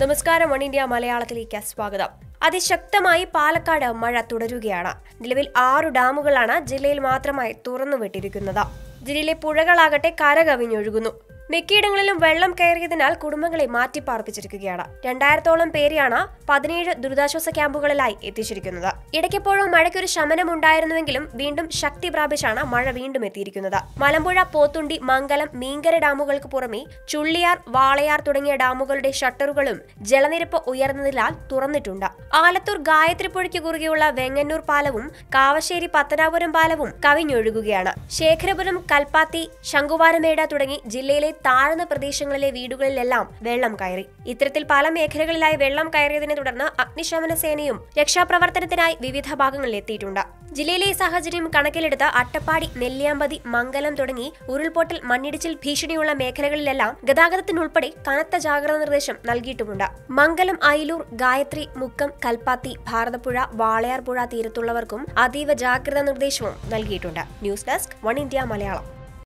നമസ്കാരം, ഒണൈൻഡിയ മലയാളത്തിലേക്ക് സ്വാഗതം. അതിശക്തമായി പാലക്കാട് മഴ തുടരുകയാണ്. നിലവിൽ 6 ഡാമുകളാണ് ജില്ലയിൽ മാത്രമായി തുറന്നുവിട്ടിരിക്കുന്നത്. ജില്ലയിലെ പുഴകളാകട്ടെ കരകവിഞ്ഞൊഴുകുന്നു. മിക്കയിടങ്ങളിലും വെള്ളം കയറിയതിനാൽ കുടുംബങ്ങളെ മാറ്റിപ്പാർപ്പിച്ചിരിക്കുകയാണ്. 2000-ഓളം പേരെയാണ് 17 ദുരിതാശ്വാസ ക്യാമ്പുകളിലായി എത്തിച്ചിരിക്കുന്നത്. ഇടയ്ക്കെപ്പോഴും മഴയ്ക്കൊരു ശമനം ഉണ്ടായിരുന്നുവെങ്കിലും വീണ്ടും ശക്തി പ്രാപിച്ചാണ് മഴ വീണ്ടും എത്തിയിരിക്കുന്നത്. മലമ്പുഴ, പോത്തുണ്ടി, മംഗലം, മീങ്കര ഡാമുകൾക്ക് പുറമെ ചുള്ളിയാർ, വാളയാർ തുടങ്ങിയ ഡാമുകളുടെ ഷട്ടറുകളും ജലനിരപ്പ് ഉയർന്നതിനാൽ തുറന്നിട്ടുണ്ട്. ആലത്തൂർ ഗായത്രിപ്പുഴയ്ക്ക് കുറുകെയുള്ള വെങ്ങന്നൂർ പാലവും കാവശ്ശേരി പത്തനാപുരം പാലവും കവിഞ്ഞൊഴുകുകയാണ്. ശേഖരപുരം, കൽപ്പാത്തി, ശംഖുവാരമേട് തുടങ്ങി ജില്ലയിലെ താഴ്ന്ന പ്രദേശങ്ങളിലെ വീടുകളിലെല്ലാം വെള്ളം കയറി. ഇത്തരത്തിൽ പല മേഖലകളിലായി വെള്ളം കയറിയതിനെ തുടർന്ന് അഗ്നിശമന സേനയും രക്ഷാപ്രവർത്തനത്തിനായി വിവിധ ഭാഗങ്ങളിൽ എത്തിയിട്ടുണ്ട്. ജില്ലയിലെ സാഹചര്യം കണക്കിലെടുത്ത് അട്ടപ്പാടി, നെല്ലിയാമ്പതി, മംഗലം തുടങ്ങി ഉരുൾപൊട്ടൽ, മണ്ണിടിച്ചിൽ ഭീഷണിയുള്ള മേഖലകളിലെല്ലാം ഗതാഗതത്തിനുൾപ്പെടെ കനത്ത ജാഗ്രതാ നിർദ്ദേശം നൽകിയിട്ടുമുണ്ട്. മംഗലം, അയിലൂർ, ഗായത്രി, മുക്കം, കൽപ്പാത്തി, ഭാരതപ്പുഴ, വാളയാർ പുഴ തീരത്തുള്ളവർക്കും അതീവ ജാഗ്രതാ നിർദ്ദേശവും നൽകിയിട്ടുണ്ട്. News desk, Oneindia Malayalam.